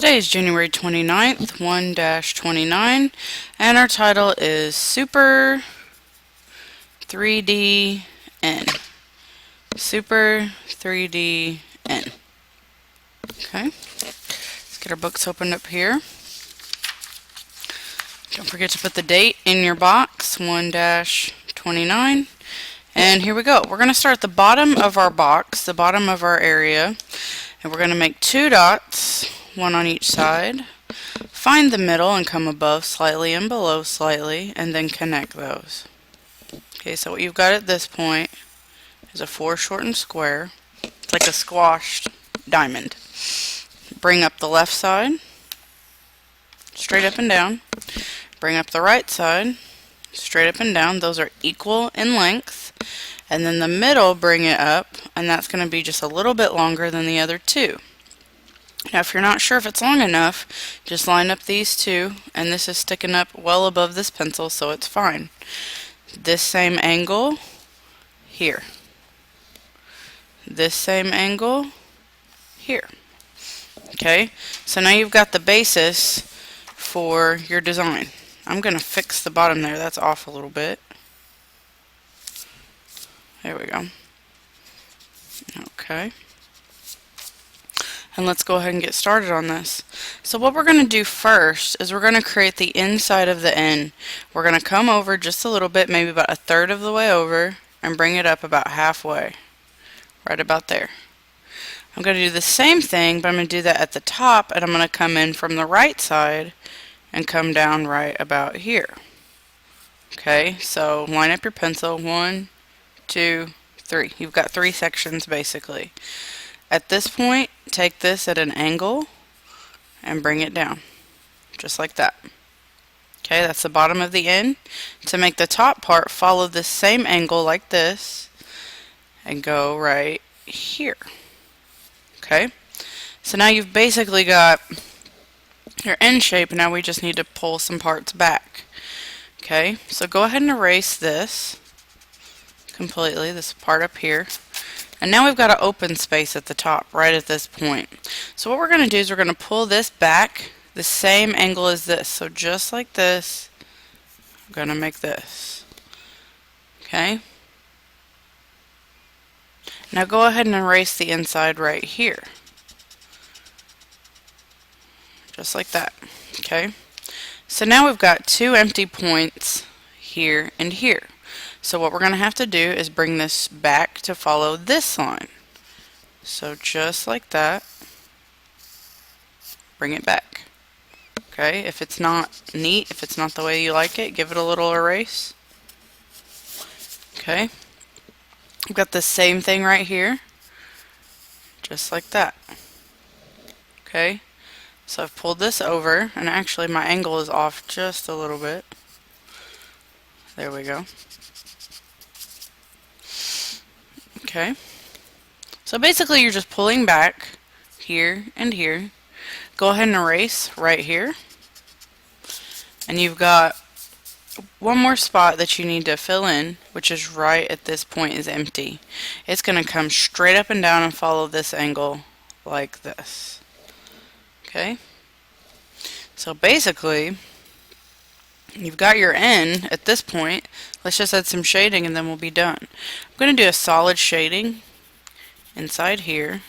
Today is January 29th, 1-29, and our title is Super 3D N. Super 3D N. Okay, let's get our books opened up here. Don't forget to put the date in your box, 1-29. And here we go. We're going to start at the bottom of our box, the bottom of our area, and we're going to make 2 dots, one on each side. Find the middle and come above slightly and below slightly, and then connect those. Okay, so what you've got at this point is a foreshortened square. It's like a squashed diamond. Bring up the left side, straight up and down. Bring up the right side, straight up and down. Those are equal in length. And then the middle, bring it up, and that's going to be just a little bit longer than the other two. Now if you're not sure if it's long enough, just line up these two, and this is sticking up well above this pencil, so it's fine. This same angle here. This same angle here. Okay, so now you've got the basis for your design. I'm going to fix the bottom there. That's off a little bit. There we go. Okay. And let's go ahead and get started on this. So what we're going to do first is we're going to create the inside of the N. We're going to come over just a little bit, maybe about 1/3 of the way over, and bring it up about halfway. Right about there. I'm going to do the same thing, but I'm going to do that at the top, and I'm going to come in from the right side and come down right about here. Okay, so line up your pencil. 1, 2, 3. You've got 3 sections basically. At this point, take this at an angle and bring it down, just like that. Okay, that's the bottom of the N. To make the top part, follow the same angle like this and go right here. Okay, so now you've basically got your N shape. Now we just need to pull some parts back. Okay, so go ahead and erase this completely, this part up here. And now we've got an open space at the top, right at this point. So what we're going to do is we're going to pull this back the same angle as this. So just like this, I'm going to make this. Okay? Now go ahead and erase the inside right here. Just like that. Okay? So now we've got 2 empty points here and here. So what we're going to have to do is bring this back to follow this line. So just like that, bring it back. Okay, if it's not neat, if it's not the way you like it, give it a little erase. Okay, we've got the same thing right here, just like that. Okay, so I've pulled this over, and actually my angle is off just a little bit. There we go. Okay, so basically you're just pulling back here and here. Go ahead and erase right here, and you've got one more spot that you need to fill in, which is right at this point is empty. It's going to come straight up and down and follow this angle like this. Okay, so basically you've got your N at this point. Let's just add some shading and then we'll be done. I'm going to do a solid shading inside here.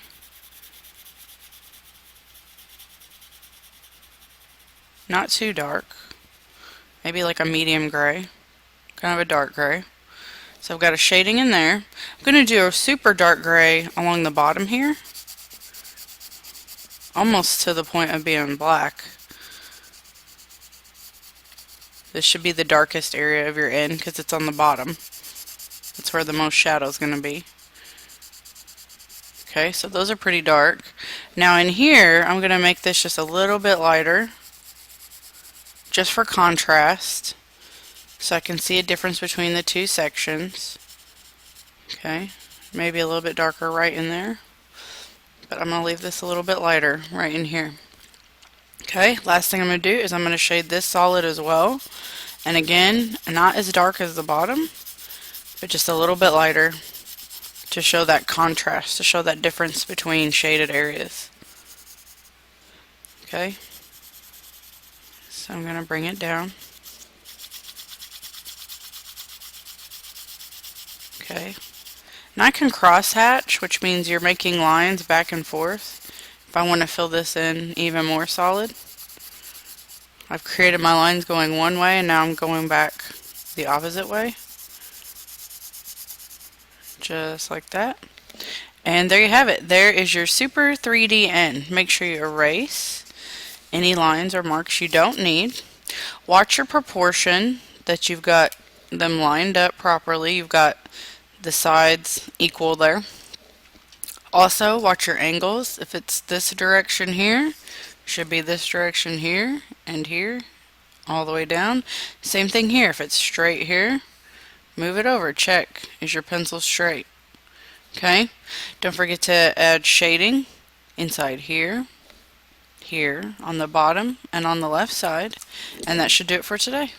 Not too dark. Maybe like a medium gray. Kind of a dark gray. So I've got a shading in there. I'm going to do a super dark gray along the bottom here. Almost to the point of being black. This should be the darkest area of your N because it's on the bottom. That's where the most shadow is going to be. Okay, so those are pretty dark. Now in here, I'm going to make this just a little bit lighter, just for contrast, so I can see a difference between the 2 sections. Okay, maybe a little bit darker right in there, but I'm going to leave this a little bit lighter right in here. Okay, last thing I'm going to do is I'm going to shade this solid as well. And again, not as dark as the bottom, but just a little bit lighter to show that contrast, to show that difference between shaded areas. Okay, so I'm going to bring it down. Okay, and I can cross hatch, which means you're making lines back and forth. If I want to fill this in even more solid, I've created my lines going one way and now I'm going back the opposite way. Just like that. And there you have it. There is your super 3D end. Make sure you erase any lines or marks you don't need. Watch your proportion, that you've got them lined up properly. You've got the sides equal there. Also, watch your angles. If it's this direction here, should be this direction here and here, all the way down. Same thing here. If it's straight here, move it over. Check. Is your pencil straight? Okay. Don't forget to add shading inside here, here, on the bottom, and on the left side. And that should do it for today.